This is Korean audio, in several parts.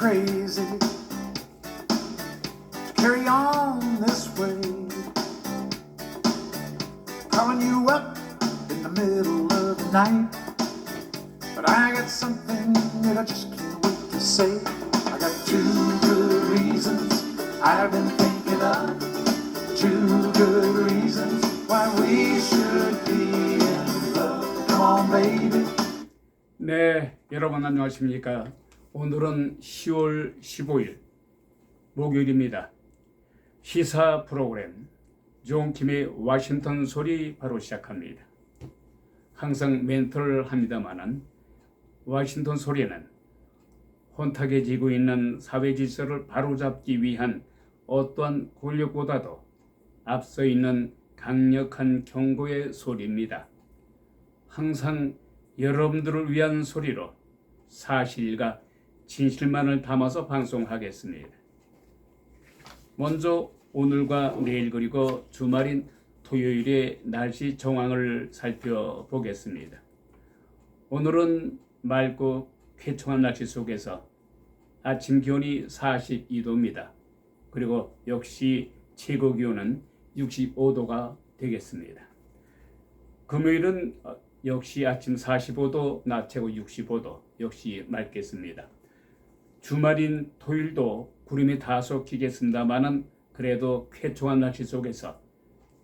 crazy to carry on this way. Calling you up in the middle of the night, but I got something that I just can't wait to say. I got two good reasons I've been thinking of, two good reasons why we should be in love. Come on, baby. 네, 여러분 안녕하십니까? 오늘은 10월 15일 목요일입니다. 시사 프로그램 존 킴의 워싱턴 소리 바로 시작합니다. 항상 멘트를 합니다마는 워싱턴 소리는 혼탁해지고 있는 사회 질서를 바로잡기 위한 어떠한 권력보다도 앞서 있는 강력한 경고의 소리입니다. 항상 여러분들을 위한 소리로 사실과 진실만을 담아서 방송하겠습니다. 먼저 오늘과 내일 그리고 주말인 토요일의 날씨 정황을 살펴보겠습니다. 오늘은 맑고 쾌청한 날씨 속에서 아침 기온이 42도입니다. 그리고 역시 최고 기온은 65도가 되겠습니다. 금요일은 역시 아침 45도, 낮 최고 65도, 역시 맑겠습니다. 주말인 토요일도 구름이 다소 끼겠습니다만은 그래도 쾌청한 날씨 속에서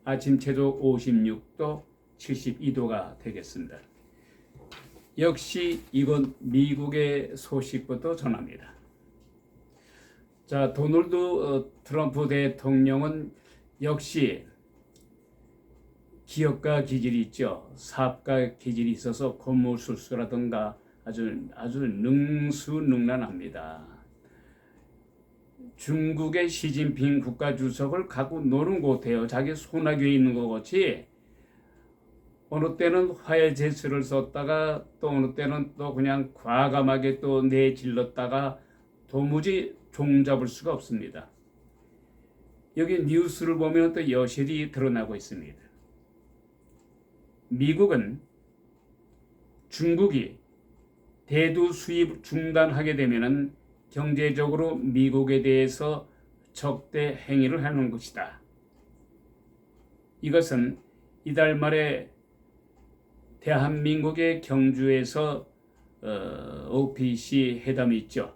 아침 최저 56도, 72도가 되겠습니다. 역시 이건 미국의 소식부터 전합니다. 자, 도널드 트럼프 대통령은 역시 기업가 기질이 있죠. 사업가 기질이 있어서 고무술수라든가 아주 능수능란합니다. 중국의 시진핑 국가주석을 갖고 노는 것 같아요. 자기 손아귀에 있는 것 같이 어느 때는 화해 제스를 썼다가 또 어느 때는 또 그냥 과감하게 또 내질렀다가 도무지 종잡을 수가 없습니다. 여기 뉴스를 보면 또 여실히 드러나고 있습니다. 미국은 중국이 대두 수입 중단하게 되면은 경제적으로 미국에 대해서 적대 행위를 하는 것이다. 이것은 이달 말에 대한민국의 경주에서 OPC 회담이 있죠.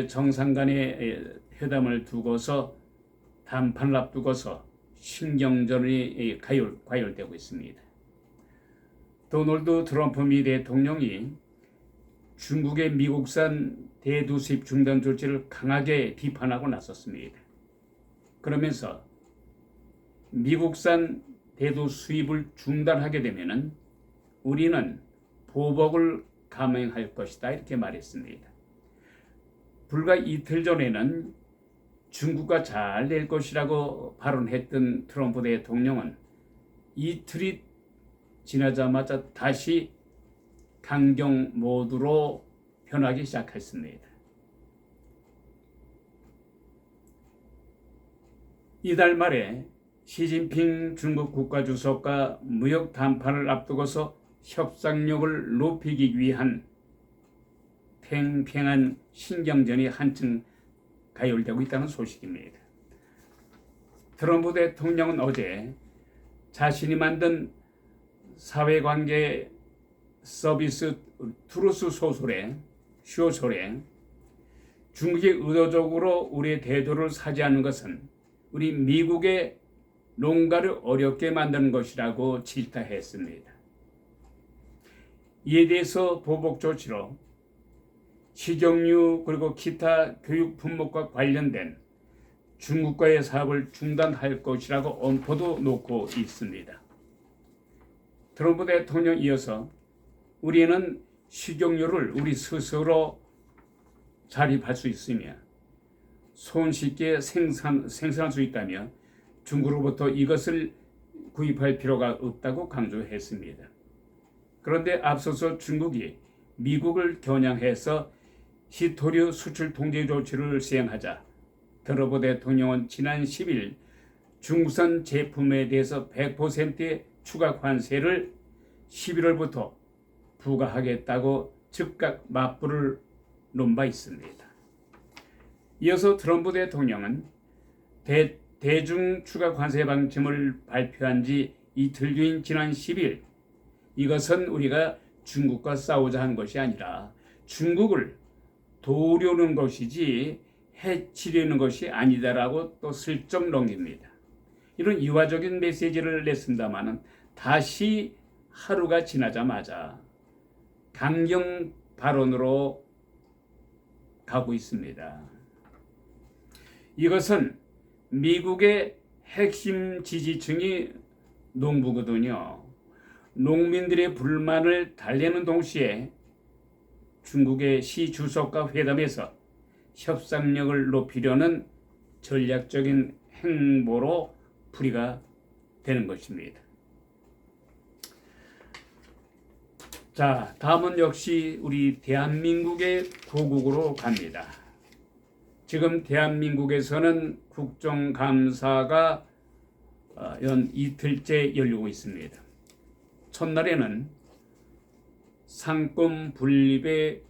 정상 간의 회담을 두고서 담판을 앞두고서 신경전이 과열되고 있습니다. 도널드 트럼프 미 대통령이 중국의 미국산 대두 수입 중단 조치를 강하게 비판하고 나섰습니다. 그러면서 미국산 대두 수입을 중단하게 되면은 우리는 보복을 감행할 것이다 이렇게 말했습니다. 불과 이틀 전에는 중국과 잘 될 것이라고 발언했던 트럼프 대통령은 이틀이 지나자마자 다시 강경 모드로 변하기 시작했습니다. 이달 말에 시진핑 중국 국가주석과 무역 담판을 앞두고서 협상력을 높이기 위한 팽팽한 신경전이 한층 가열되고 있다는 소식입니다. 트럼프 대통령은 어제 자신이 만든 사회관계 서비스 트루스 쇼설에 중국이 의도적으로 우리의 대도를 사지하는 것은 우리 미국의 농가를 어렵게 만드는 것이라고 질타했습니다. 이에 대해서 보복 조치로 식용유 그리고 기타 교육 품목과 관련된 중국과의 사업을 중단할 것이라고 엄포도 놓고 있습니다. 트럼프 대통령 이어서 우리는 식용유를 우리 스스로 자립할 수 있으며 손쉽게 생산할 수 있다며 중국으로부터 이것을 구입할 필요가 없다고 강조했습니다. 그런데 앞서서 중국이 미국을 겨냥해서 히토류 수출 통제 조치를 시행하자 트럼프 대통령은 지난 10일 중국산 제품에 대해서 100%의 추가 관세를 11월부터 부과하겠다고 즉각 맞불을 놓은 바 있습니다. 이어서 트럼프 대통령은 대중 추가 관세 방침을 발표한 지 이틀 뒤인 지난 10일 이것은 우리가 중국과 싸우자 한 것이 아니라 중국을 도우려는 것이지 해치려는 것이 아니다라고 또 슬쩍 넘깁니다. 이런 유화적인 메시지를 냈습니다마는 다시 하루가 지나자마자 강경 발언으로 가고 있습니다. 이것은 미국의 핵심 지지층이 농부거든요. 농민들의 불만을 달래는 동시에 중국의 시 주석과 회담에서 협상력을 높이려는 전략적인 행보로 풀이가 되는 것입니다. 자, 다음은 역시 우리 대한민국의 고국으로 갑니다. 지금 대한민국에서는 국정감사가 연 이틀째 열리고 있습니다. 첫날에는 상권 분립의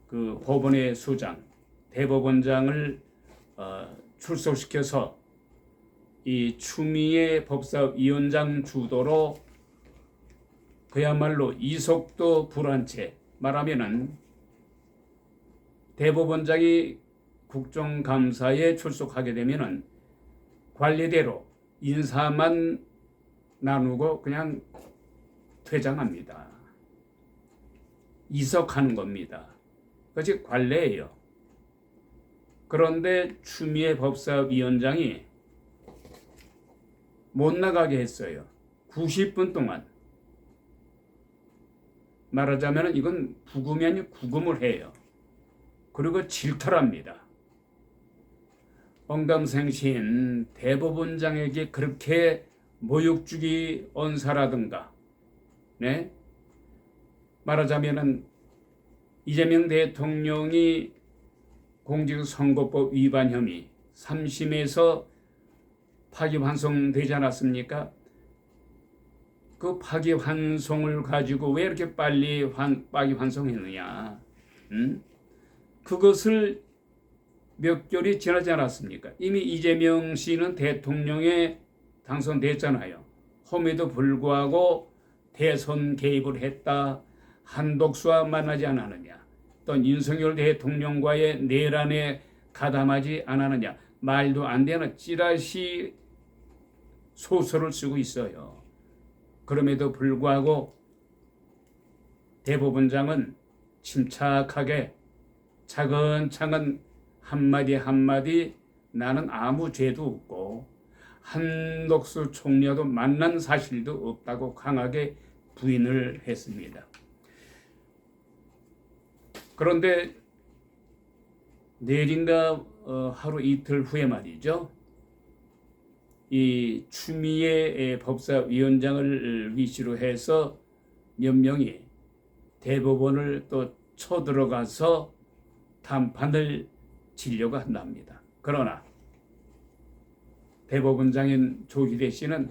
그 법원의 수장, 대법원장을 출석시켜서 이 추미애 법사위원장 주도로 그야말로 이속도 불안채, 말하면은 대법원장이 국정감사에 출석하게 되면은 관례대로 인사만 나누고 그냥 퇴장합니다. 이석하는 겁니다. 그것이 관례예요. 그런데 추미애 법사위원장이 못 나가게 했어요. 90분 동안. 말하자면 이건 부금이 아니고 구금을 해요. 그리고 질타합니다. 언감생신 대법원장에게 그렇게 모욕주기 언사라든가, 네? 말하자면은 이재명 대통령이 공직선거법 위반 혐의 3심에서 파기환송되지 않았습니까? 그 파기환송을 가지고 왜 이렇게 빨리 파기환송했느냐? 그것을 몇 개월이 지나지 않았습니까? 이미 이재명 씨는 대통령에 당선됐잖아요. 험에도 불구하고 대선 개입을 했다. 한독수와 만나지 않았느냐. 또 윤석열 대통령과의 내란에 가담하지 않았느냐. 말도 안 되는 찌라시 소설을 쓰고 있어요. 그럼에도 불구하고 대법원장은 침착하게 차근차근 한마디 한마디 나는 아무 죄도 없고 한독수 총리와도 만난 사실도 없다고 강하게 부인을 했습니다. 그런데 내일인가 하루 이틀 후에 말이죠. 이 추미애 법사위원장을 위시로 해서 몇 명이 대법원을 또 쳐들어가서 담판을 치려고 한답니다. 그러나 대법원장인 조희대 씨는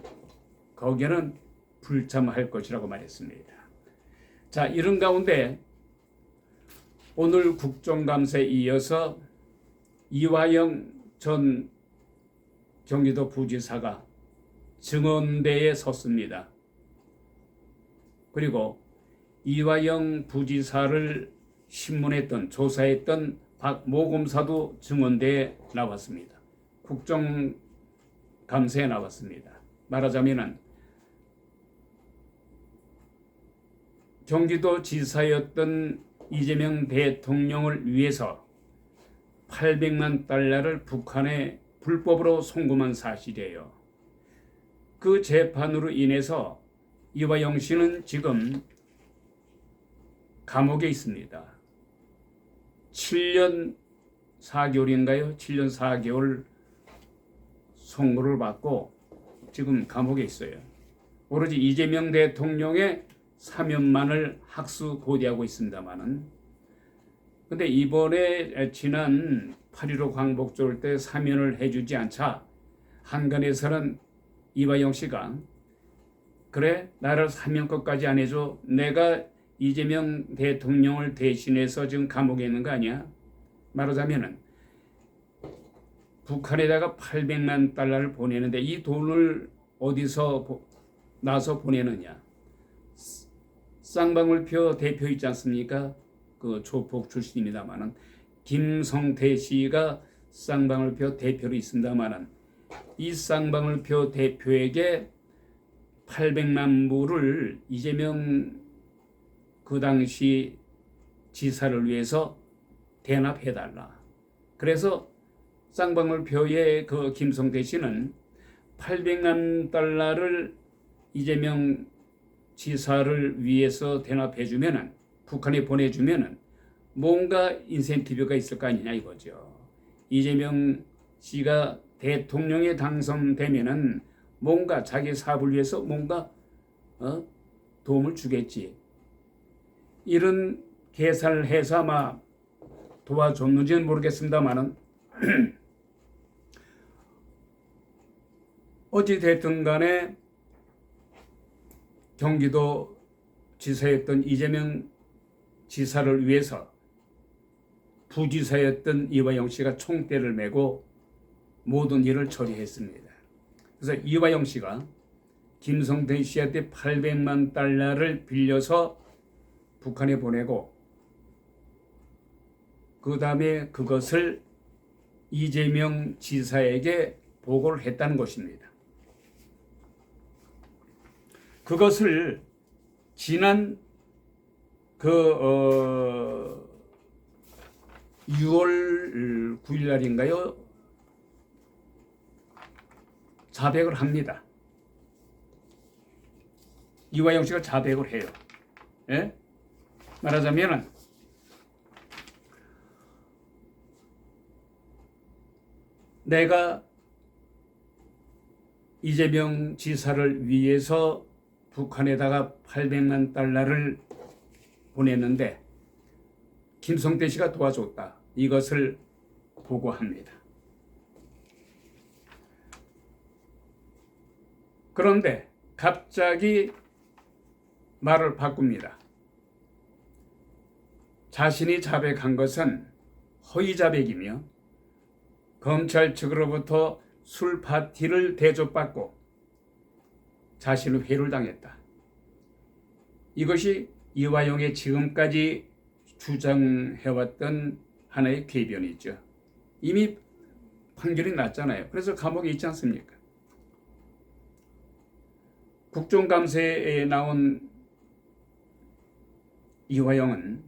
거기에는 불참할 것이라고 말했습니다. 자, 이런 가운데 오늘 국정감사에 이어서 이화영 전 경기도 부지사가 증언대에 섰습니다. 그리고 이화영 부지사를 신문했던 조사했던 박모 검사도 증언대에 나왔습니다. 국정감사에 나왔습니다. 말하자면은 경기도 지사였던 이재명 대통령을 위해서 800만 달러를 북한에 불법으로 송금한 사실이에요. 그 재판으로 인해서 이화영 씨는 지금 감옥에 있습니다. 7년 4개월인가요? 7년 4개월 선고를 받고 지금 감옥에 있어요. 오로지 이재명 대통령의 사면만을 학수 고대하고 있습니다만은, 근데 이번에 지난 8.15 광복절 때 사면을 해주지 않자 한간에서는 이화영 씨가 그래 나를 사면까지 안 해줘, 내가 이재명 대통령을 대신해서 지금 감옥에 있는 거 아니야? 말하자면은 북한에다가 800만 달러를 보내는데 이 돈을 어디서 나서 보내느냐? 쌍방울표 대표 있지 않습니까? 그 조폭 출신입니다만은 김성태 씨가 쌍방울표 대표로 있습니다만은 이 쌍방울표 대표에게 800만 불을 이재명 그 당시 지사를 위해서 대납해달라. 그래서 쌍방울표의 그 김성태 씨는 800만 달러를 이재명 지사를 위해서 대납해주면은 북한에 보내주면은 뭔가 인센티브가 있을 거 아니냐 이거죠. 이재명 씨가 대통령에 당선되면은 뭔가 자기 사업을 위해서 뭔가 도움을 주겠지. 이런 계산을 해서 아마 도와줬는지는 모르겠습니다만은 어찌 됐든 간에 경기도 지사였던 이재명 지사를 위해서 부지사였던 이화영 씨가 총대를 메고 모든 일을 처리했습니다. 그래서 이화영 씨가 김성태 씨한테 800만 달러를 빌려서 북한에 보내고 그 다음에 그것을 이재명 지사에게 보고를 했다는 것입니다. 그것을 지난 6월 9일 날인가요? 자백을 합니다. 이화영 씨가 자백을 해요. 예? 말하자면은 내가 이재명 지사를 위해서 북한에다가 800만 달러를 보냈는데 김성태 씨가 도와줬다. 이것을 보고합니다. 그런데 갑자기 말을 바꿉니다. 자신이 자백한 것은 허위 자백이며 검찰 측으로부터 술 파티를 대접받고 자신은 회를 당했다. 이것이 이화영의 지금까지 주장해왔던 하나의 궤변이죠. 이미 판결이 났잖아요. 그래서 감옥에 있지 않습니까? 국정감사에 나온 이화영은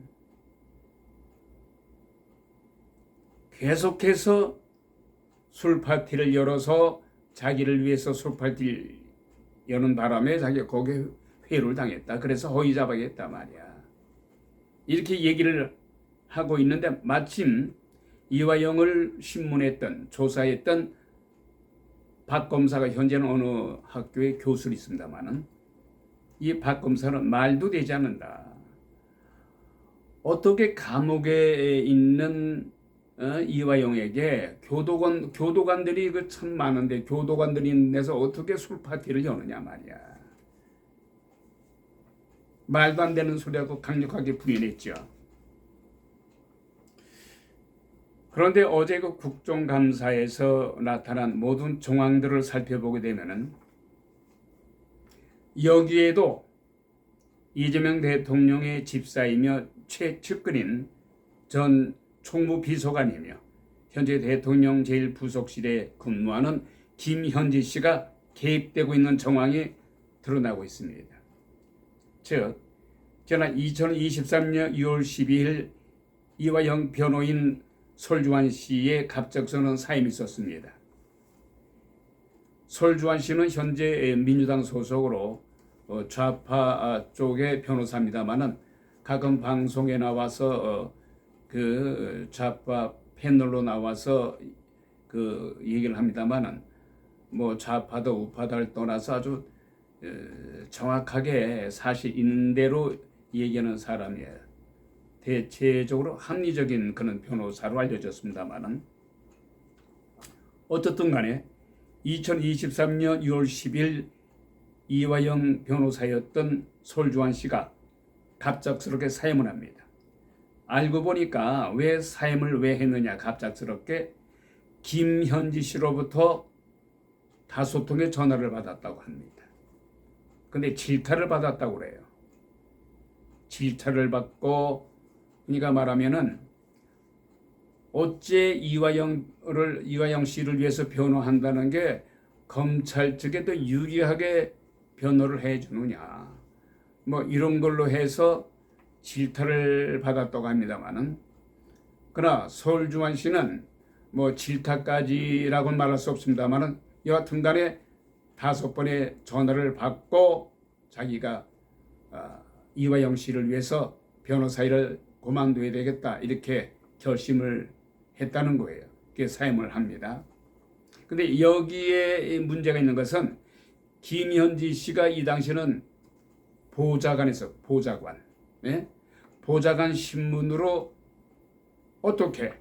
계속해서 술파티를 열어서 자기를 위해서 술파티를 여는 바람에 자기가 거기에 회를 당했다. 그래서 허위 자백했단 말이야. 이렇게 얘기를 하고 있는데 마침 이화영을 신문했던 조사했던 박 검사가 현재는 어느 학교의 교수로 있습니다만은 이 박 검사는 말도 되지 않는다. 어떻게 감옥에 있는 이화영에게 교도관들이 그 참 많은데 교도관들이 내서 어떻게 술 파티를 여느냐 말이야. 말도 안 되는 소리하고 강력하게 부인했죠. 그런데 어제 그 국정감사에서 나타난 모든 정황들을 살펴보게 되면은 여기에도 이재명 대통령의 집사이며 최측근인 전 총무비서관이며 현재 대통령 제1부속실에 근무하는 김현지 씨가 개입되고 있는 정황이 드러나고 있습니다. 즉, 지난 2023년 6월 12일 이화영 변호인 솔주환 씨의 갑작스러운 사임이 있었습니다. 솔주환 씨는 현재 민주당 소속으로 좌파 쪽의 변호사입니다만은 가끔 방송에 나와서 그 좌파 패널로 나와서 그 얘기를 합니다만은 뭐 좌파도 우파도를 떠나서 아주 정확하게 사실 있는 대로 얘기하는 사람이에요. 대체적으로 합리적인 그런 변호사로 알려졌습니다만은 어쨌든 간에 2023년 6월 10일 이화영 변호사였던 솔주환 씨가 갑작스럽게 사임을 합니다. 알고 보니까 왜 사임을 왜 했느냐 갑작스럽게 김현지 씨로부터 5통의 전화를 받았다고 합니다. 근데 질타를 받았다고 그래요. 질타를 받고, 그러니까 말하면은 어째 이화영 씨를 위해서 변호한다는 게 검찰 측에 더 유리하게 변호를 해주느냐, 뭐 이런 걸로 해서 질타를 받았다고 합니다만은, 그러나 서울중앙 씨는 뭐 질타까지라고는 말할 수 없습니다만은 여하튼간에 5번의 전화를 받고 자기가 이화영 씨를 위해서 변호사 일을 그만둬야 되겠다 이렇게 결심을 했다는 거예요. 그게 사임을 합니다. 근데 여기에 문제가 있는 것은 김현지 씨가 이 당시는 보좌관에서 보좌관, 예? 보좌관 신문으로 어떻게,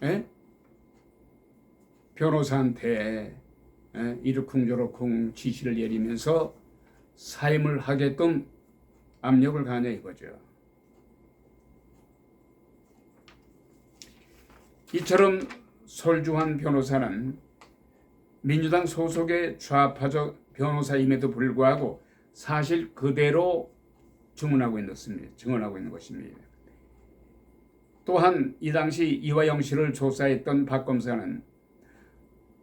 예? 변호사한테 이러쿵저러쿵 지시를 내리면서 사임을 하게끔 압력을 가하냐 이거죠. 이처럼 설주환 변호사는 민주당 소속의 좌파적 변호사임에도 불구하고 사실 그대로 증언하고 있는 것입니다. 또한 이 당시 이화영 씨를 조사했던 박 검사는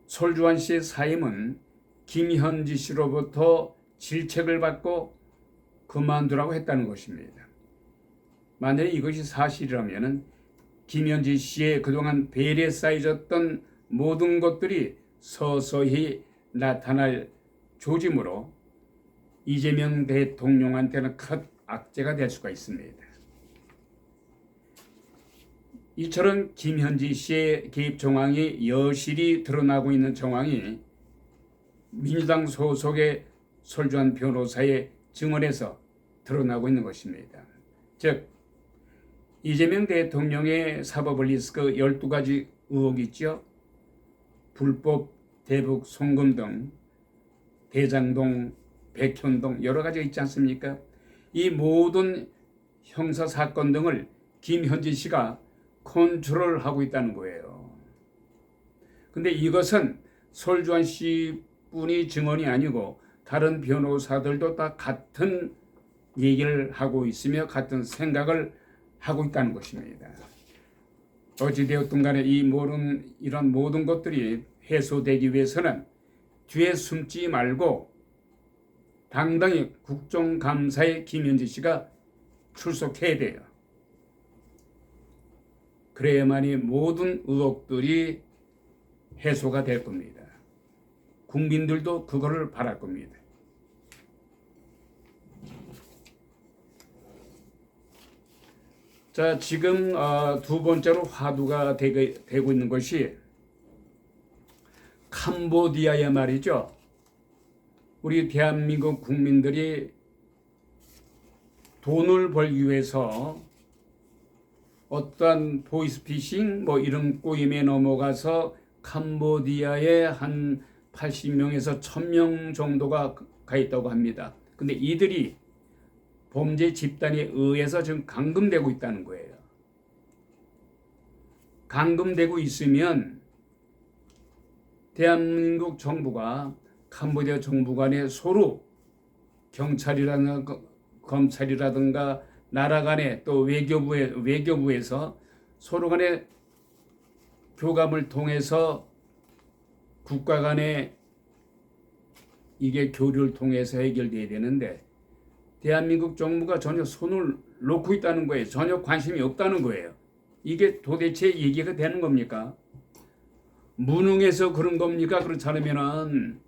설주환 씨의 사임은 김현지 씨로부터 질책을 받고 그만두라고 했다는 것입니다. 만약에 이것이 사실이라면 김현지 씨의 그동안 배려에 쌓여졌던 모든 것들이 서서히 나타날 조짐으로 이재명 대통령한테는 큰 악재가 될 수가 있습니다. 이처럼 김현지 씨의 개입 정황이 여실히 드러나고 있는 정황이 민주당 소속의 설주환 변호사의 증언에서 드러나고 있는 것입니다. 즉 이재명 대통령의 사법 리스크 12가지 의혹이 있죠. 불법 대북 송금 등 대장동, 백현동 여러 가지가 있지 않습니까? 이 모든 형사 사건 등을 김현지 씨가 컨트롤하고 있다는 거예요. 근데 이것은 설주환 씨뿐이 증언이 아니고 다른 변호사들도 다 같은 얘기를 하고 있으며 같은 생각을 하고 있다는 것입니다. 어찌되었든 간에 이런 모든 것들이 해소되기 위해서는 뒤에 숨지 말고 당당히 국정감사에 김현지 씨가 출석해야 돼요. 그래야만이 모든 의혹들이 해소가 될 겁니다. 국민들도 그거를 바랄 겁니다. 자, 지금 두 번째로 화두가 되고 있는 것이 캄보디아의 말이죠. 우리 대한민국 국민들이 돈을 벌기 위해서 어떠한 보이스피싱 뭐 이런 꼬임에 넘어가서 캄보디아에 한 80명에서 1000명 정도가 가 있다고 합니다. 근데 이들이 범죄 집단에 의해서 지금 감금되고 있다는 거예요. 감금되고 있으면 대한민국 정부가 캄보디아 정부 간에 서로 경찰이라든가 검찰이라든가 나라 간에 또 외교부에서 서로 간에 교감을 통해서 국가 간에 이게 교류를 통해서 해결돼야 되는데 대한민국 정부가 전혀 손을 놓고 있다는 거예요. 전혀 관심이 없다는 거예요. 이게 도대체 얘기가 되는 겁니까? 무능해서 그런 겁니까? 그렇지 않으면은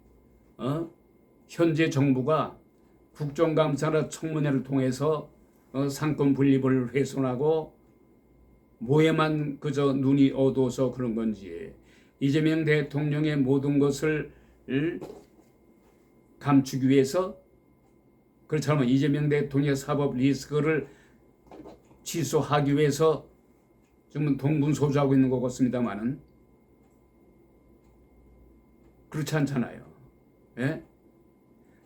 현재 정부가 국정감사나 청문회를 통해서 상권 분립을 훼손하고 뭐에만 그저 눈이 어두워서 그런 건지 이재명 대통령의 모든 것을 감추기 위해서 그렇지 않으면 이재명 대통령의 사법 리스크를 취소하기 위해서 지금 동분서주하고 있는 것 같습니다만은 그렇지 않잖아요. 예?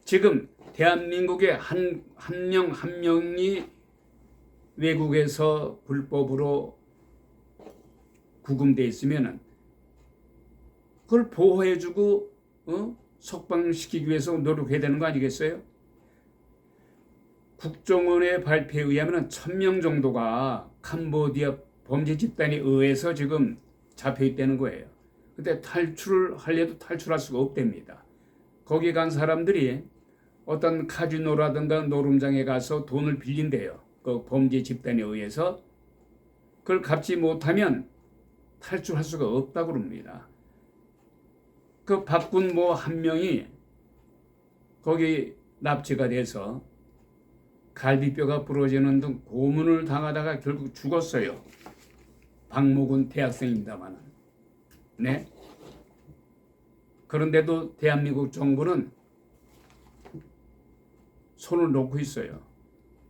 지금 대한민국의 한 명이 외국에서 불법으로 구금돼 있으면은 그걸 보호해주고 석방시키기 위해서 노력해야 되는 거 아니겠어요? 국정원의 발표에 의하면 1,000명 정도가 캄보디아 범죄 집단에 의해서 지금 잡혀 있다는 거예요. 근데 탈출을 하려도 탈출할 수가 없답니다. 거기 간 사람들이 어떤 카지노라든가 노름장에 가서 돈을 빌린대요. 그 범죄 집단에 의해서. 그걸 갚지 못하면 탈출할 수가 없다고 그럽니다. 그 박군 뭐 한 명이 거기 납치가 돼서 갈비뼈가 부러지는 등 고문을 당하다가 결국 죽었어요. 박모군 대학생입니다만. 네. 그런데도 대한민국 정부는 손을 놓고 있어요.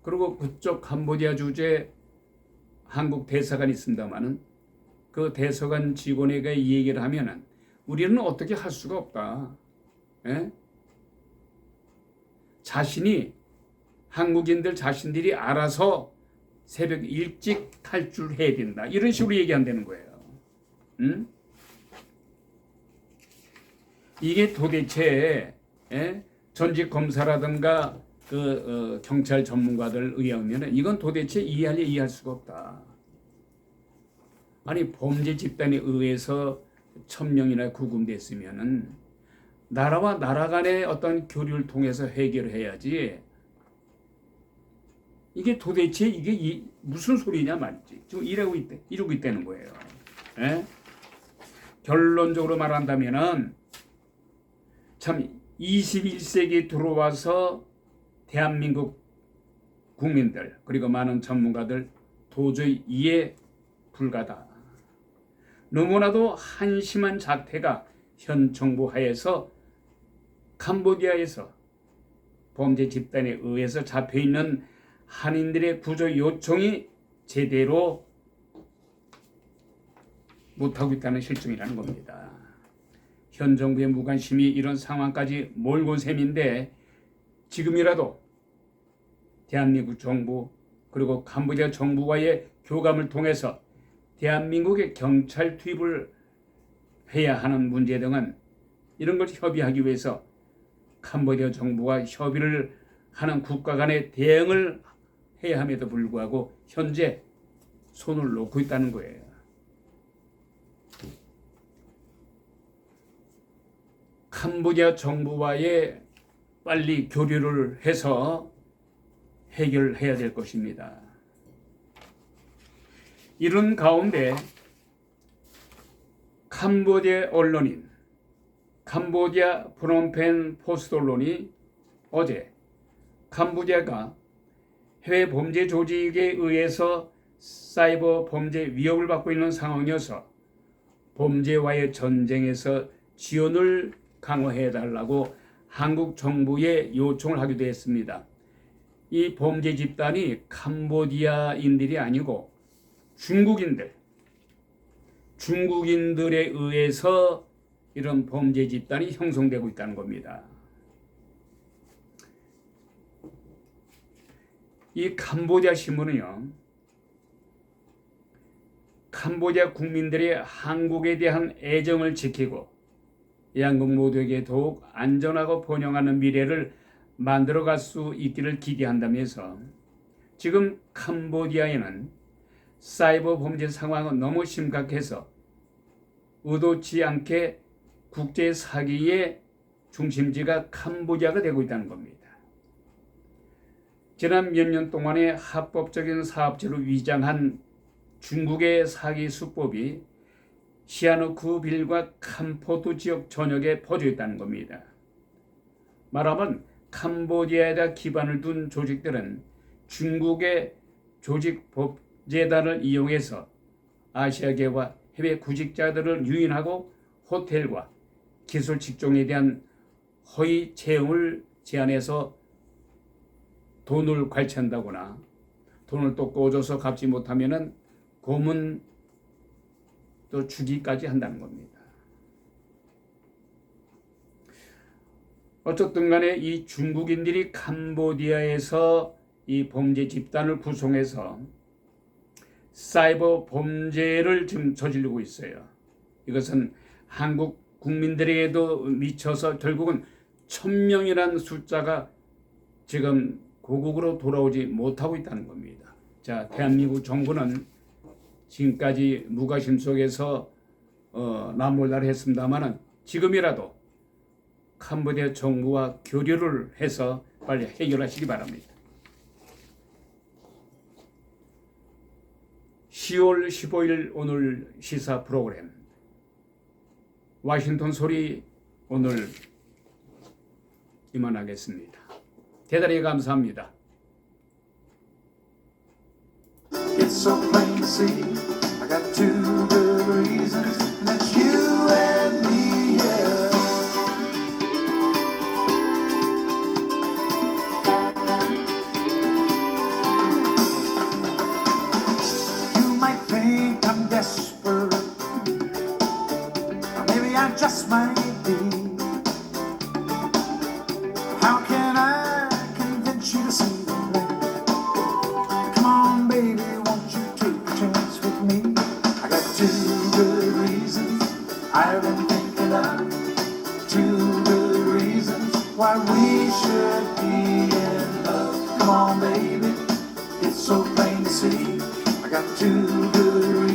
그리고 그쪽 캄보디아 주재 한국 대사관이 있습니다만은 그 대사관 직원에게 이 얘기를 하면은 우리는 어떻게 할 수가 없다. 예? 자신이 한국인들 자신들이 알아서 새벽 일찍 탈출해야 된다. 이런 식으로 얘기한다는 거예요. 응? 이게 도대체 전직 검사라든가 경찰 전문가들 의하면 이건 도대체 이해할 수가 없다. 아니 범죄 집단에 의해서 1,000명이나 구금됐으면은 나라와 나라 간의 어떤 교류를 통해서 해결해야지. 이게 도대체 이게 무슨 소리냐 말이지. 지금 이러고 있다는 거예요. 예? 결론적으로 말한다면은 참 21세기 들어와서 대한민국 국민들 그리고 많은 전문가들 도저히 이해 불가다. 너무나도 한심한 자태가 현 정부 하에서 캄보디아에서 범죄 집단에 의해서 잡혀있는 한인들의 구조 요청이 제대로 못하고 있다는 실정이라는 겁니다. 현 정부의 무관심이 이런 상황까지 몰고 셈인데 지금이라도 대한민국 정부 그리고 캄보디아 정부와의 교감을 통해서 대한민국의 경찰 투입을 해야 하는 문제 등은 이런 걸 협의하기 위해서 캄보디아 정부와 협의를 하는 국가 간의 대응을 해야 함에도 불구하고 현재 손을 놓고 있다는 거예요. 캄보디아 정부와의 빨리 교류를 해서 해결해야 될 것입니다. 이런 가운데 캄보디아 언론인 캄보디아 프놈펜 포스트 언론이 어제 캄보디아가 해외 범죄 조직에 의해서 사이버 범죄 위협을 받고 있는 상황이어서 범죄와의 전쟁에서 지원을 강화해달라고 한국 정부에 요청을 하기도 했습니다. 이 범죄 집단이 캄보디아인들이 아니고 중국인들에 의해서 이런 범죄 집단이 형성되고 있다는 겁니다. 이 캄보디아 신문은요, 캄보디아 국민들의 한국에 대한 애정을 지키고 양국 모두에게 더욱 안전하고 번영하는 미래를 만들어갈 수 있기를 기대한다면서 지금 캄보디아에는 사이버 범죄 상황은 너무 심각해서 의도치 않게 국제 사기의 중심지가 캄보디아가 되고 있다는 겁니다. 지난 몇 년 동안에 합법적인 사업체로 위장한 중국의 사기 수법이 시아누쿠빌과 캄포두 지역 전역에 퍼져 있다는 겁니다. 말하면 캄보디아에다 기반을 둔 조직들은 중국의 조직법재단을 이용해서 아시아계와 해외 구직자들을 유인하고 호텔과 기술 직종에 대한 허위 채용을 제안해서 돈을 관리한다거나 돈을 또 꿔줘서 갚지 못하면은 고문 또 주기까지 한다는 겁니다. 어쨌든 간에 이 중국인들이 캄보디아에서 이 범죄 집단을 구성해서 사이버 범죄를 지금 저지르고 있어요. 이것은 한국 국민들에게도 미쳐서 결국은 1000명이라는 숫자가 지금 고국으로 돌아오지 못하고 있다는 겁니다. 자, 대한민국 정부는 지금까지 무관심 속에서 남몰라를 했습니다만은 지금이라도 캄보디아 정부와 교류를 해서 빨리 해결하시기 바랍니다. 10월 15일 오늘 시사 프로그램 와싱턴 소리 오늘 이만하겠습니다. 대단히 감사합니다. It's so plain to see. I got two good reasons, and that's you and me, yeah. You might think I'm desperate, or maybe I just might be. How can I convince you to see the light? Come on, baby, won't you take a chance with me? I got two good reasons I've been thinking of. Two good reasons why we should be in love. Come on, baby, it's so plain to see. I got two good reasons.